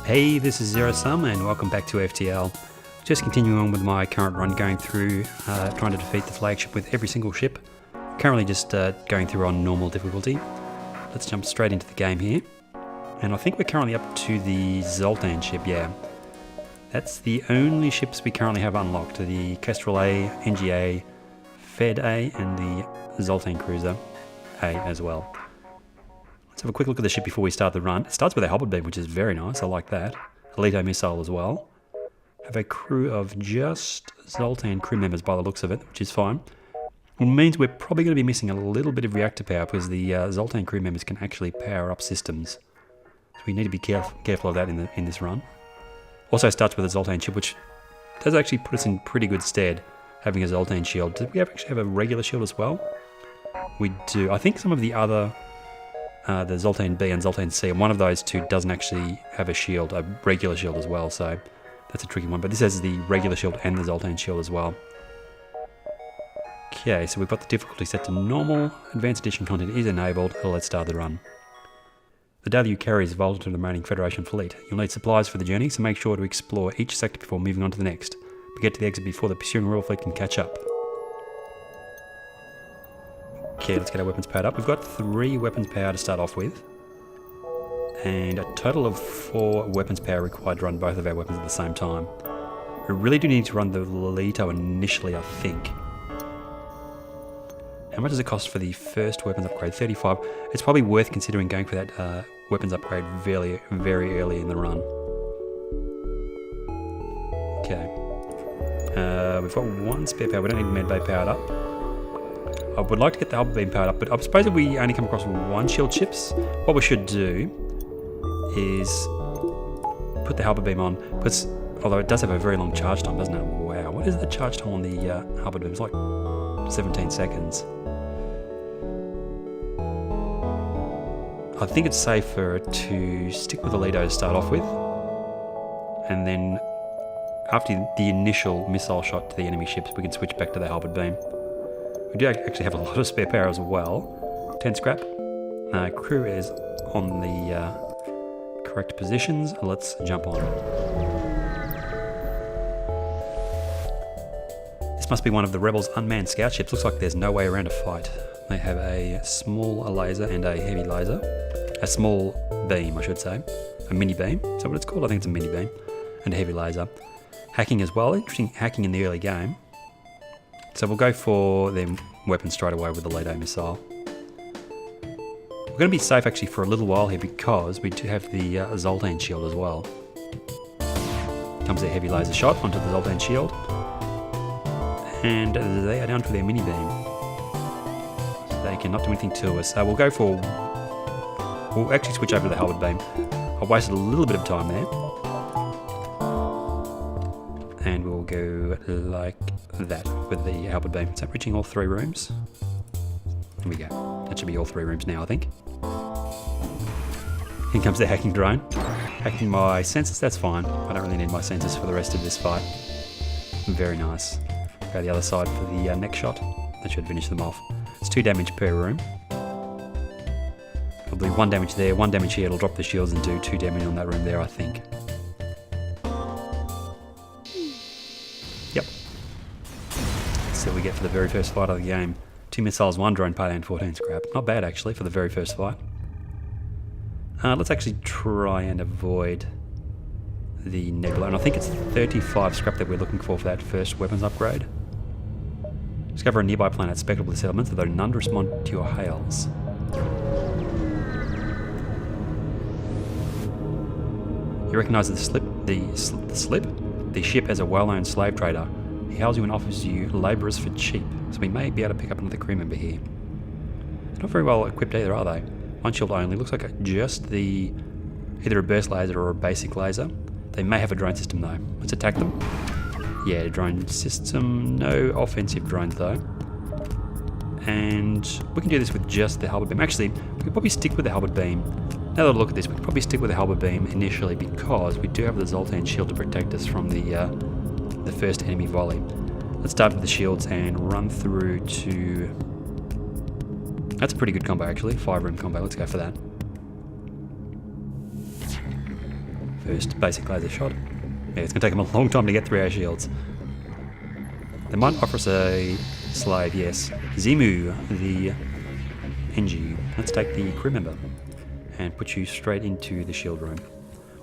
Hey, this is Xerosome and welcome back to FTL. Just continuing on with my current run, going through trying to defeat the flagship with every single ship. Currently just going through on normal difficulty. Let's jump straight into the game here. And I think we're currently up to the ZOLTAN ship, yeah. That's the only ships we currently have unlocked. The Kestrel A, NGA, Fed A, and the ZOLTAN Cruiser A as well. Let's have a quick look at the ship before we start the run. It starts with a Halberd beam, which is very nice. I like that. Elite missile as well. Have a crew of just ZOLTAN crew members by the looks of it, which is fine. It means we're probably going to be missing a little bit of reactor power because the ZOLTAN crew members can actually power up systems. So we need to be careful of that in this run. Also starts with a ZOLTAN ship, which does actually put us in pretty good stead, having a ZOLTAN shield. Did we actually have a regular shield as well? We do. I think some of the other... the ZOLTAN B and ZOLTAN C, and one of those two doesn't actually have a shield, a regular shield as well, so that's a tricky one. But this has the regular shield and the ZOLTAN shield as well. Okay, so we've got the difficulty set to normal. Advanced edition content is enabled. Let's start the run. The data you carry is vital to the remaining Federation fleet. You'll need supplies for the journey, so make sure to explore each sector before moving on to the next. But get to the exit before the pursuing Royal Fleet can catch up. Okay, let's get our weapons powered up. We've got 3 weapons power to start off with. And a total of 4 weapons power required to run both of our weapons at the same time. We really do need to run the Lolito initially, I think. How much does it cost for the first weapons upgrade? 35. It's probably worth considering going for that weapons upgrade very early in the run. Okay. We've got 1 spare power. We don't need medbay powered up. I would like to get the Halberd beam powered up, but I suppose if we only come across 1 shield chips, what we should do is put the Halberd beam on, although it does have a very long charge time, doesn't it? Wow, what is the charge time on the Halberd beam? It's like 17 seconds. I think it's safer to stick with the Lolito to start off with, and then after the initial missile shot to the enemy ships, we can switch back to the Halberd beam. We do actually have a lot of spare power as well. 10 scrap. Crew is on the correct positions. Let's jump on. This must be one of the Rebels' unmanned scout ships. Looks like there's no way around a fight. They have a small laser and a heavy laser. A small beam, I should say. A mini beam. Is that what it's called? I think it's a mini beam. And a heavy laser. Hacking as well. Interesting hacking in the early game. So we'll go for them weapons straight away with the Lolito missile. We're going to be safe actually for a little while here because we do have the ZOLTAN shield as well. Comes a heavy laser shot onto the ZOLTAN shield. And they are down for their mini beam. So they cannot do anything to us. So we'll actually switch over to the Halberd beam. I wasted a little bit of time there. And we'll go like that with the Halberd beam. Is that reaching all 3 rooms? There we go. That should be all 3 rooms now, I think. Here comes the hacking drone. Hacking my sensors, that's fine. I don't really need my sensors for the rest of this fight. Very nice. Go the other side for the next shot. That should finish them off. It's 2 damage per room. Probably 1 damage there, 1 damage here. It'll drop the shields and do 2 damage on that room there, I think. Yep. That's what we get for the very first fight of the game. 2 missiles, 1 drone payload and 14 scrap. Not bad actually for the very first fight. Let's actually try and avoid the nebula. And I think it's 35 scrap that we're looking for that first weapons upgrade. Discover a nearby planet spectral with settlements, although none respond to your hails. You recognise the slip? The ship as a well-known slave trader. He hails you and offers you labourers for cheap, so we may be able to pick up another crew member here. They're not very well equipped either, are they? 1 shield only. Looks like just either a burst laser or a basic laser. They may have a drone system though. Let's attack them. Yeah, drone system. No offensive drones though. And we can do this with just the Halberd beam. Actually, we could probably stick with the Halberd beam. Now that I look at this, we could probably stick with the Halberd beam initially because we do have the ZOLTAN shield to protect us from the first enemy volley. Let's start with the shields and run through to... That's a pretty good combo actually, 5-room combo. Let's go for that. First basic laser shot. Yeah, it's going to take them a long time to get through our shields. They might offer us a slave, yes. Zimu, the NG. Let's take the crew member and put you straight into the shield room.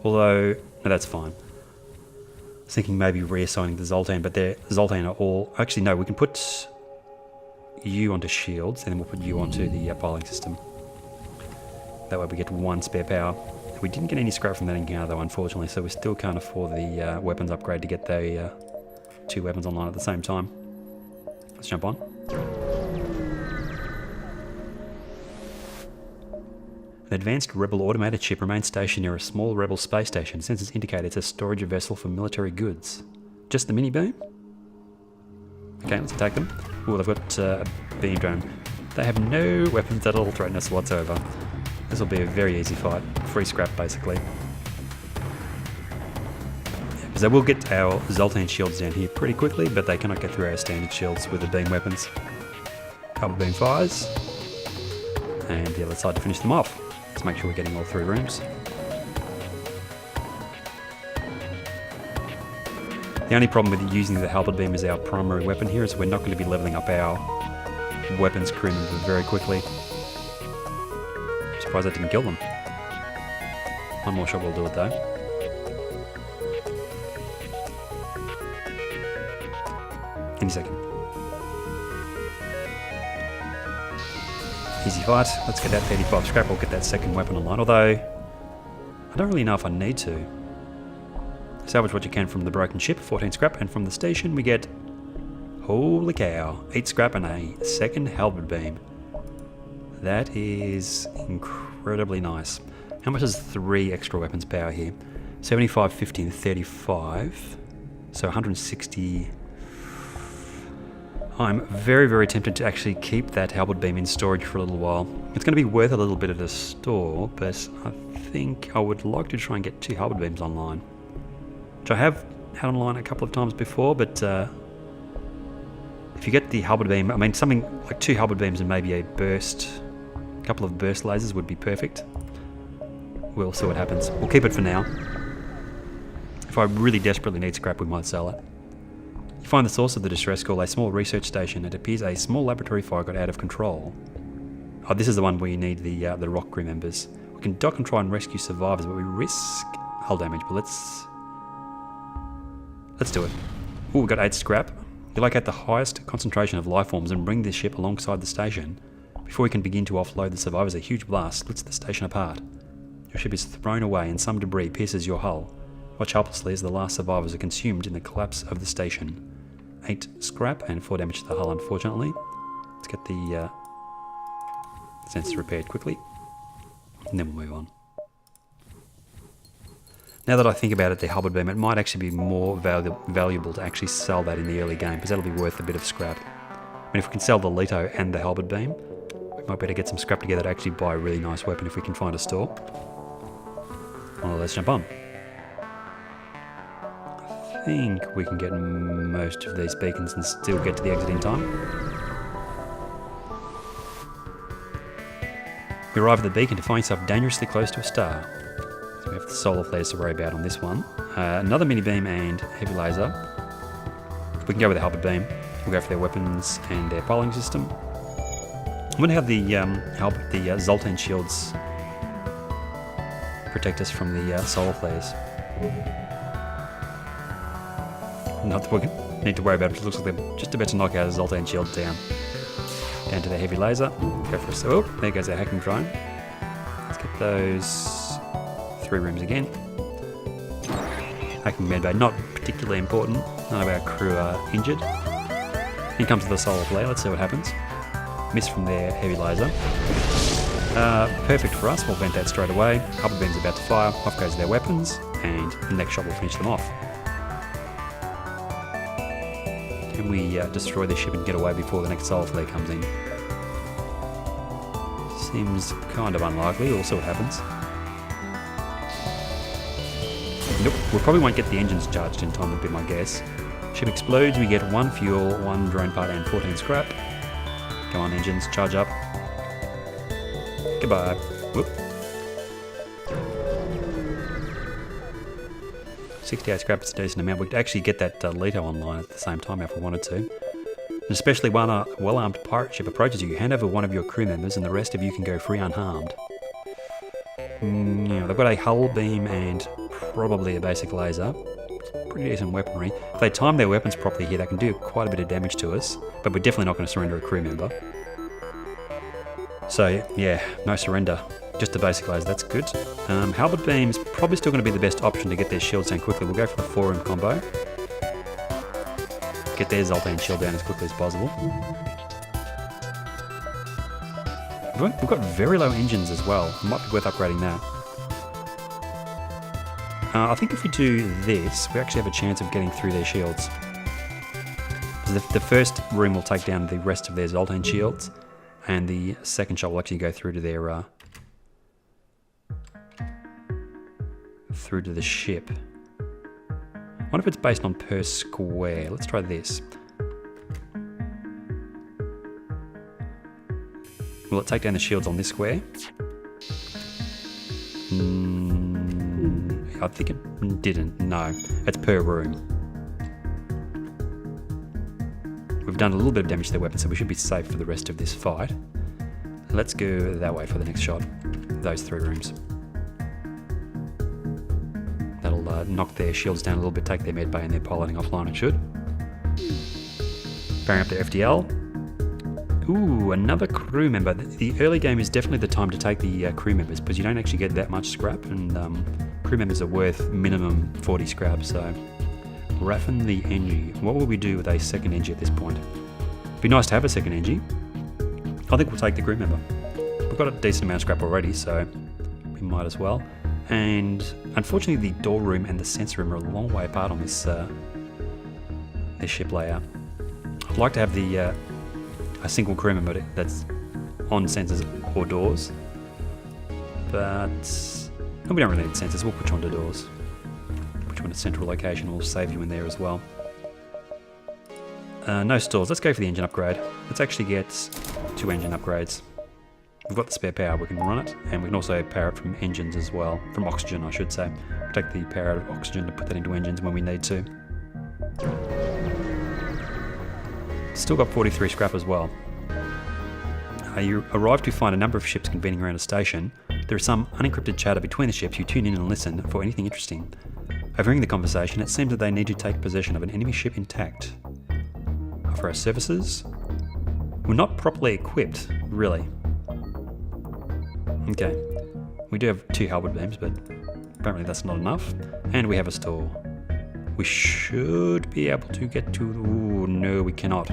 Although, no, that's fine. I was thinking maybe reassigning the Zoltan, but the Zoltan are all... Actually, no, we can put you onto shields, and then we'll put you onto the piling system. That way we get one spare power. We didn't get any scrap from that encounter though, unfortunately, so we still can't afford the weapons upgrade to get the 2 weapons online at the same time. Let's jump on. An advanced Rebel automated ship remains stationed near a small Rebel space station. Sensors indicate it's a storage vessel for military goods. Just the mini beam? Okay, let's attack them. Ooh, they've got a beam drone. They have no weapons that will threaten us whatsoever. This will be a very easy fight. Free scrap, basically. Because they will get our Zoltan shields down here pretty quickly, but they cannot get through our standard shields with the beam weapons. Couple beam fires. And yeah, let's try to finish them off. Let's make sure we're getting all 3 rooms. The only problem with using the Halberd beam as our primary weapon here is we're not going to be leveling up our weapons crew member very quickly. Surprised I didn't kill them. One more shot will do it though. Any second. Easy fight. Let's get that 35 scrap. We'll get that second weapon online. Although, I don't really know if I need to. Salvage what you can from the broken ship, 14 scrap, and from the station we get, holy cow, 8 scrap and a second Halberd beam. That is incredibly nice. How much is 3 extra weapons power here? 75, 50, and 35. So 160. I'm very, very tempted to actually keep that Halberd beam in storage for a little while. It's going to be worth a little bit at a store, but I think I would like to try and get 2 Halberd beams online. Which I have had online a couple of times before, but if you get the Halberd beam, I mean something like 2 Halberd beams and maybe a couple of burst lasers would be perfect. We'll see what happens. We'll keep it for now. If I really desperately need scrap, we might sell it. You find the source of the distress call, a small research station. It appears a small laboratory fire got out of control. Oh, this is the one where you need the rock crew members. We can dock and try and rescue survivors, but we risk hull damage. But let's do it. Ooh, we got 8 scrap. You locate the highest concentration of life forms and bring this ship alongside the station. Before we can begin to offload the survivors, a huge blast splits the station apart. Your ship is thrown away and some debris pierces your hull. Watch helplessly as the last survivors are consumed in the collapse of the station. 8 scrap and 4 damage to the hull, unfortunately. Let's get the sensors repaired quickly, and then we'll move on. Now that I think about it, the Halberd beam, it might actually be more valuable to actually sell that in the early game, because that'll be worth a bit of scrap. I mean, if we can sell the Leto and the Halberd beam, we might be able to get some scrap together to actually buy a really nice weapon if we can find a store. Well, let's jump on. I think we can get most of these beacons and still get to the exit in time. You arrive at the beacon to find yourself dangerously close to a star. So we have the solar flares to worry about on this one. Another mini beam and heavy laser. We can go with the Halberd beam. We'll go for their weapons and their piling system. I'm going to have the Zoltan shields protect us from the solar flares. Not that we need to worry about it, it looks like they're just about to knock our Zoltan shields down. Down to the heavy laser. Go for a... Oh, there goes our hacking drone. Let's get those 3 rooms again. Hacking medbay, not particularly important. None of our crew are injured. Here comes the solar flare, let's see what happens. Miss from their heavy laser. Perfect for us, we'll vent that straight away. Halberd beam's about to fire, off goes their weapons, and the next shot will finish them off. Can we destroy the ship and get away before the next solar flare comes in? Seems kind of unlikely, we'll see what happens. Nope, we probably won't get the engines charged in time, would be my guess. Ship explodes, we get 1 fuel, 1 drone part, and 14 scrap. Come on, engines, charge up. Goodbye. Whoop. 68 scrap is a decent amount. We could actually get that Leto online at the same time if we wanted to. And especially when a well-armed pirate ship approaches you, hand over one of your crew members and the rest of you can go free unharmed. Yeah, they've got a hull beam and probably a basic laser. Pretty decent weaponry. If they time their weapons properly here, they can do quite a bit of damage to us, but we're definitely not going to surrender a crew member. So yeah, no surrender. Just a basic laser, that's good. Halberd beam's probably still going to be the best option to get their shields down quickly. We'll go for the 4-room combo. Get their Zoltan shield down as quickly as possible. We've got very low engines as well. It might be worth upgrading that. I think if we do this, we actually have a chance of getting through their shields. The first room will take down the rest of their Zoltan shields, and the second shot will actually go through to their through to the ship. I wonder if it's based on per square. Let's try this. Will it take down the shields on this square? I think it didn't. No, it's per room. We've done a little bit of damage to their weapons, so we should be safe for the rest of this fight. Let's go that way for the next shot. Those 3 rooms. That'll knock their shields down a little bit, take their med bay, and they're piloting offline, it should. Firing up their FTL. Ooh, another crew member. The early game is definitely the time to take the crew members, because you don't actually get that much scrap, and crew members are worth minimum 40 scrap, so... Raffin the Engie. What will we do with a second Engie at this point? It'd be nice to have a second Engie. I think we'll take the crew member. We've got a decent amount of scrap already, so we might as well. And unfortunately, the door room and the sensor room are a long way apart on this ship layout. I'd like to have a single crew member that's on sensors or doors, but we don't really need sensors. We'll put you onto doors. Put you in a central location. We'll save you in there as well. No stores. Let's go for the engine upgrade. Let's actually get 2 engine upgrades. We've got the spare power, we can run it, and we can also power it from engines as well. From oxygen, I should say. We'll take the power out of oxygen to put that into engines when we need to. Still got 43 scrap as well. You arrive to find a number of ships convening around a station. There is some unencrypted chatter between the ships. You tune in and listen for anything interesting. Overhearing the conversation, it seems that they need to take possession of an enemy ship intact. For our services, we're not properly equipped, really. Okay, we do have 2 Halberd beams, but apparently that's not enough. And we have a store. We should be able to get to... Ooh, no, we cannot.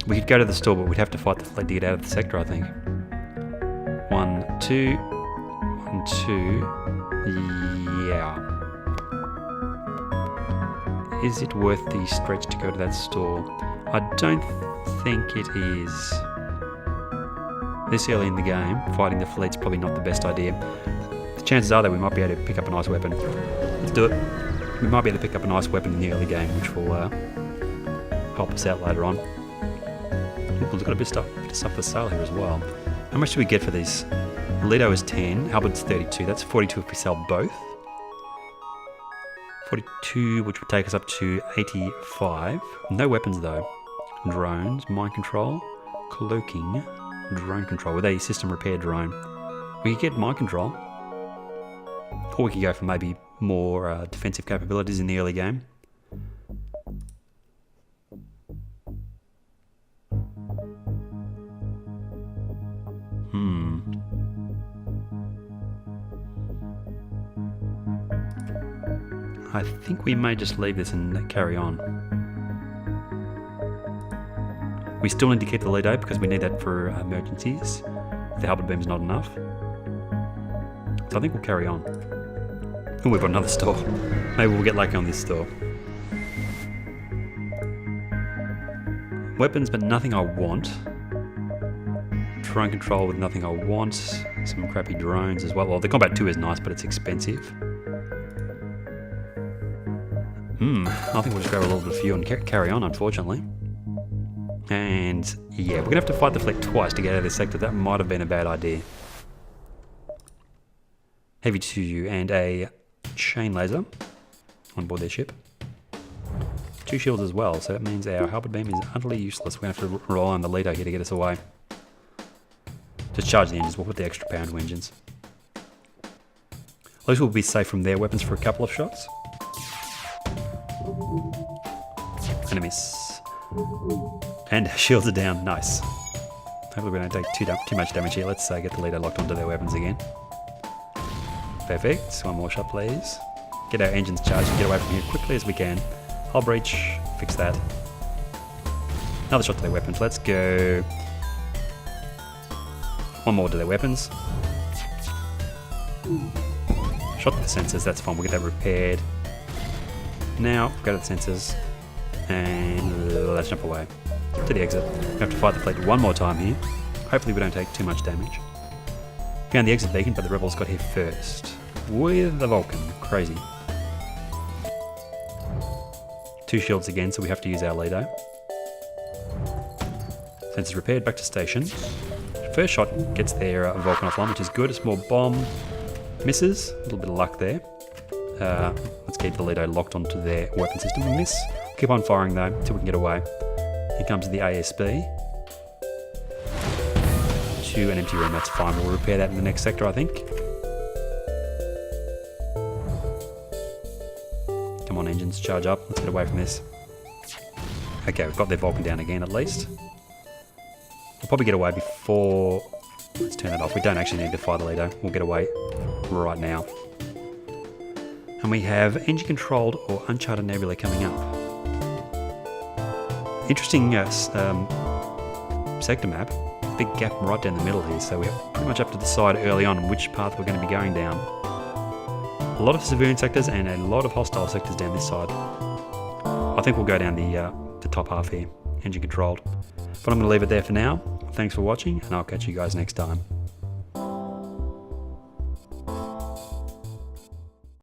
We could go to the store, but we'd have to fight the fleet to get out of the sector, I think. 1, 2... 1, 2... Yeah. Is it worth the stretch to go to that store? I don't think it is. This early in the game, fighting the fleet's probably not the best idea. The chances are that we might be able to pick up a nice weapon. Let's do it. We might be able to pick up a nice weapon in the early game, which will help us out later on. We've got a bit of stuff for sale here as well. How much do we get for these? Leto is 10, Halberd's 32. That's 42 if we sell both. 42, which would take us up to 85. No weapons though. Drones, mind control, cloaking, drone control with a system repair drone. We could get mind control. Or we could go for maybe more defensive capabilities in the early game. I think we may just leave this and carry on. We still need to keep the Leto because we need that for emergencies. The Halberd beam's not enough. So I think we'll carry on. Oh, we've got another store. Maybe we'll get lucky on this store. Weapons, but nothing I want. Drone control with nothing I want. Some crappy drones as well. Well, the Combat 2 is nice, but it's expensive. I think we'll just grab a little bit of fuel and carry on, unfortunately. And yeah, we're going to have to fight the fleet twice to get out of this sector. That might have been a bad idea. heavy 2U and a chain laser on board their ship. 2 shields as well, so that means our halberd beam is utterly useless. We're going to have to rely on the leader here to get us away. Just charge the engines, we'll put the extra power into engines. At least we'll be safe from their weapons for a couple of shots. And a miss. And shields are down, nice. Hopefully we don't take too much damage here. Let's get the leader locked onto their weapons again. Perfect, one more shot please. Get our engines charged and get away from here quickly as we can. Hull breach, fix that. Another shot to their weapons, let's go. One more to their weapons. Shot to the sensors, that's fine, we'll get that repaired. Now, go to the sensors, and let's jump away. To the exit. We have to fight the fleet one more time here. Hopefully we don't take too much damage. Found the exit beacon, but the rebels got here first. With the Vulcan, crazy. 2 shields again, so we have to use our leader. Sensors repaired, back to station. First shot gets their Vulcan offline, which is good. A small bomb misses, a little bit of luck there. Let's keep the leader locked onto their weapon system. We miss. Keep on firing though, until we can get away. Here comes the ASB. To an empty room, that's fine. We'll repair that in the next sector, I think. Come on, engines, charge up. Let's get away from this. Okay, we've got their Vulcan down again at least. We'll probably get away before... Let's turn that off. We don't actually need to fire the leader. We'll get away right now. And we have engine controlled or uncharted nebula coming up. Interesting sector map. Big gap right down the middle here, so we're pretty much up to the side early on which path we're going to be going down. A lot of civilian sectors and a lot of hostile sectors down this side. I think we'll go down the top half here, engine controlled. But I'm going to leave it there for now. Thanks for watching, and I'll catch you guys next time.